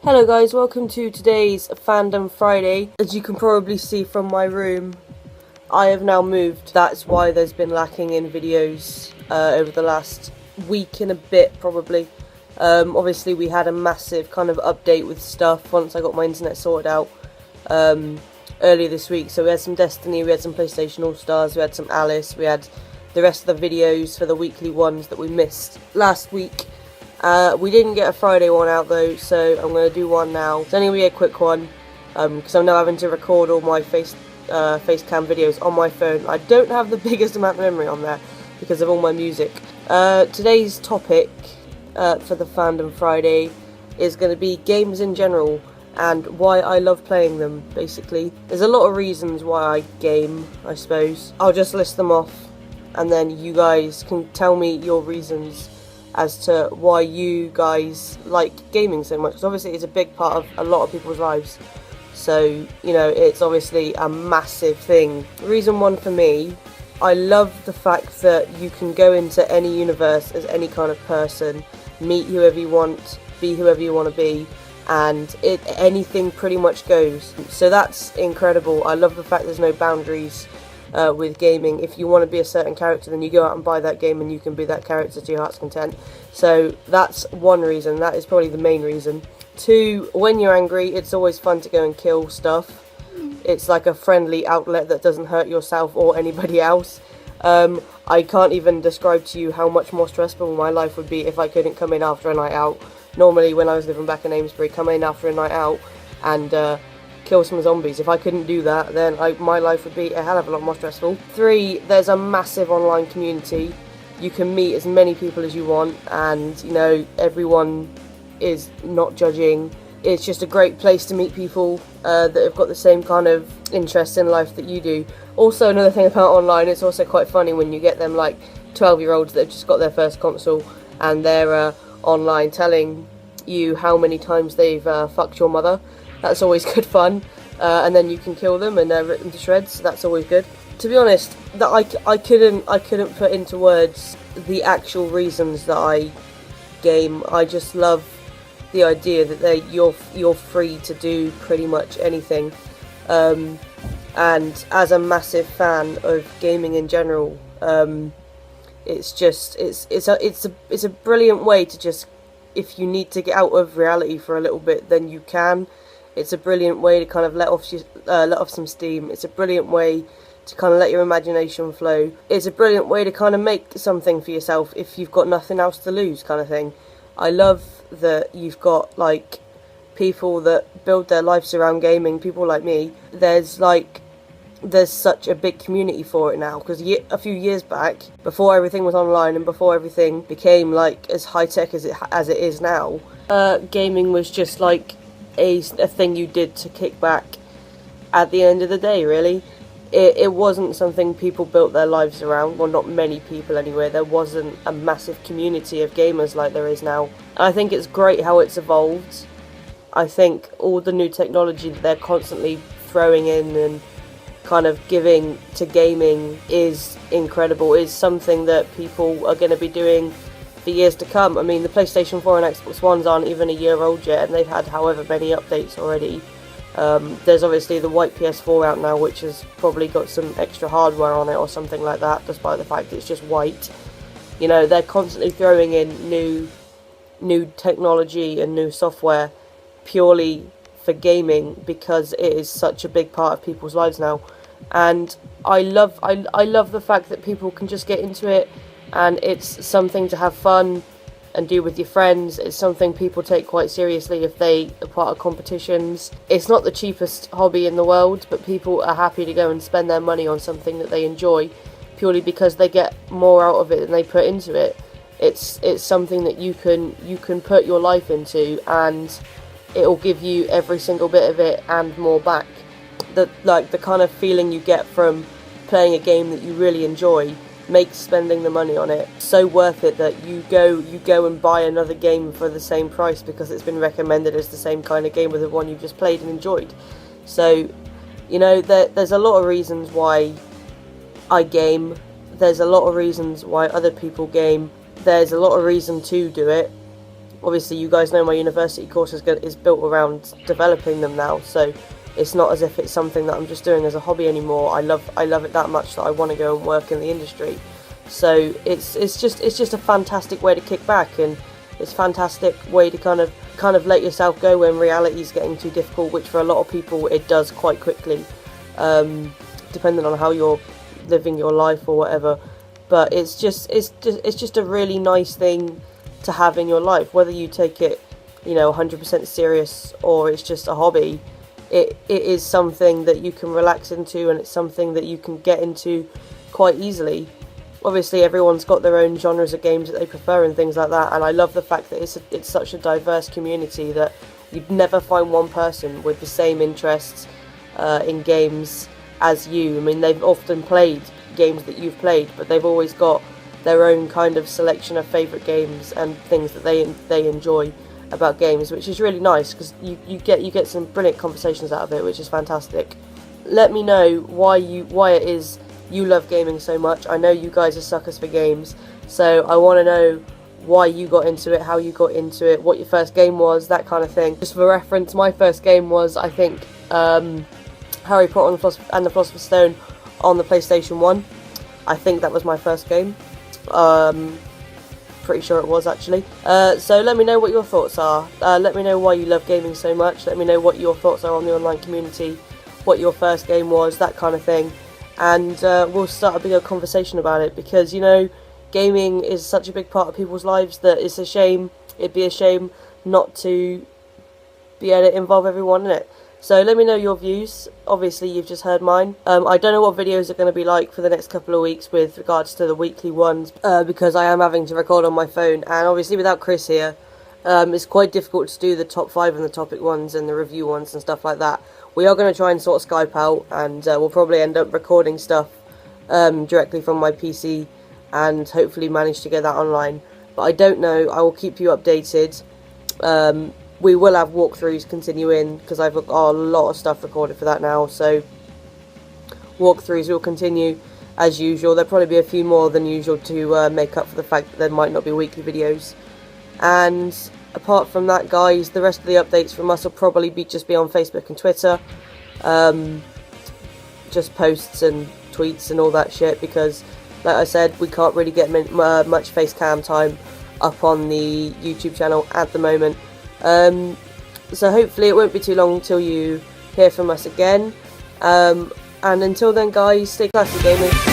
Hello guys, welcome to today's Fandom Friday. As you can probably see from my room, I have now moved. That's why there's been lacking in videos over the last week and a bit probably. Obviously we had a massive kind of update with stuff once I got my internet sorted out earlier this week. So we had some Destiny, we had some PlayStation All-Stars, we had some Alice, we had the rest of the videos for the weekly ones that we missed last week. We didn't get a Friday one out though, so I'm going to do one now. It's only going to be a quick one, because I'm now having to record all my face cam videos on my phone. I don't have the biggest amount of memory on there because of all my music. Today's topic for the Fandom Friday is going to be games in general and why I love playing them, basically. There's a lot of reasons why I game, I suppose. I'll just list them off and then you guys can tell me your reasons as to why you guys like gaming so much, because obviously it's a big part of a lot of people's lives, so you know it's obviously a massive thing. Reason one for me, I love the fact that you can go into any universe as any kind of person, meet whoever you want, be whoever you want to be, and anything pretty much goes. So that's incredible. I love the fact there's no boundaries with gaming. If you want to be a certain character, then you go out and buy that game and you can be that character to your heart's content. So that's one reason. That is probably the main reason. Two, when you're angry, it's always fun to go and kill stuff. It's like a friendly outlet that doesn't hurt yourself or anybody else. I can't even describe to you how much more stressful my life would be if I couldn't come in after a night out. Normally when I was living back in Amesbury, come in after a night out and kill some zombies. If I couldn't do that, then my life would be a hell of a lot more stressful. Three, there's a massive online community. You can meet as many people as you want, and you know everyone is not judging. It's just a great place to meet people that have got the same kind of interests in life that you do. Also, another thing about online, it's also quite funny when you get them like 12-year-olds that have just got their first console and they're online telling you how many times they've fucked your mother. That's always good fun, and then you can kill them and rip them to shreds. So that's always good. To be honest, that I couldn't put into words the actual reasons that I game. I just love the idea that you're free to do pretty much anything, and as a massive fan of gaming in general, it's a brilliant way to just, if you need to get out of reality for a little bit, then you can. It's a brilliant way to kind of let off some steam. It's a brilliant way to kind of let your imagination flow. It's a brilliant way to kind of make something for yourself if you've got nothing else to lose, kind of thing. I love that you've got like people that build their lives around gaming, people like me. There's such a big community for it now, because a few years back, before everything was online and before everything became like as high tech as it is now, gaming was just like a thing you did to kick back at the end of the day, really. It wasn't something people built their lives around. Well, not many people anyway. There wasn't a massive community of gamers like there is now. And I think it's great how it's evolved. I think all the new technology that they're constantly throwing in and kind of giving to gaming is incredible, is something that people are going to be doing for years to come. I mean, the PlayStation 4 and Xbox Ones aren't even a year old yet, and they've had however many updates already. There's obviously the white PS4 out now, which has probably got some extra hardware on it or something like that, despite the fact it's just white. You know, they're constantly throwing in new technology and new software purely for gaming because it is such a big part of people's lives now. And I love the fact that people can just get into it, and it's something to have fun and do with your friends. It's something people take quite seriously if they are part of competitions. It's not the cheapest hobby in the world, but people are happy to go and spend their money on something that they enjoy purely because they get more out of it than they put into it. It's something that you can put your life into, and it'll give you every single bit of it and more back. The kind of feeling you get from playing a game that you really enjoy makes spending the money on it so worth it that you go and buy another game for the same price because it's been recommended as the same kind of game with the one you've just played and enjoyed. So, you know, there's a lot of reasons why I game. There's a lot of reasons why other people game. There's a lot of reason to do it. obviously you guys know my university course is built around developing them now, so it's not as if it's something that I'm just doing as a hobby anymore. I love it that much that I want to go and work in the industry. So it's just a fantastic way to kick back, and it's a fantastic way to kind of let yourself go when reality is getting too difficult, which for a lot of people it does quite quickly, depending on how you're living your life or whatever. But it's just a really nice thing to have in your life, whether you take it 100% serious or it's just a hobby. It is something that you can relax into, and it's something that you can get into quite easily. Obviously everyone's got their own genres of games that they prefer and things like that, and I love the fact that it's such a diverse community that you'd never find one person with the same interests in games as you. I mean, they've often played games that you've played, but they've always got their own kind of selection of favourite games and things that they enjoy about games, which is really nice, because you get some brilliant conversations out of it, which is fantastic. Let me know why it is you love gaming so much. I know you guys are suckers for games, so I want to know why you got into it, how you got into it, what your first game was, that kind of thing. Just for reference, my first game was, I think, Harry Potter and the Philosopher's Stone on the PlayStation 1. I think that was my first game. Pretty sure it was, actually. So let me know what your thoughts are. Let me know why you love gaming so much. Let me know what your thoughts are on the online community, what your first game was, that kind of thing. And we'll start a bigger conversation about it, because gaming is such a big part of people's lives that it'd be a shame not to be able to involve everyone in it. So let me know your views. Obviously you've just heard mine. I don't know what videos are going to be like for the next couple of weeks with regards to the weekly ones, because I am having to record on my phone, and obviously without Chris here, it's quite difficult to do the top 5 and the topic ones and the review ones and stuff like that. We are going to try and sort Skype out, and we'll probably end up recording stuff directly from my PC and hopefully manage to get that online. But I don't know. I will keep you updated. We will have walkthroughs continuing, because I've got a lot of stuff recorded for that now, so walkthroughs will continue as usual. There'll probably be a few more than usual to make up for the fact that there might not be weekly videos. And apart from that, guys, the rest of the updates from us will probably just be on Facebook and Twitter. Just posts and tweets and all that shit, because like I said, we can't really get much face cam time up on the YouTube channel at the moment. So hopefully it won't be too long until you hear from us again. And until then, guys, stay classy gamers.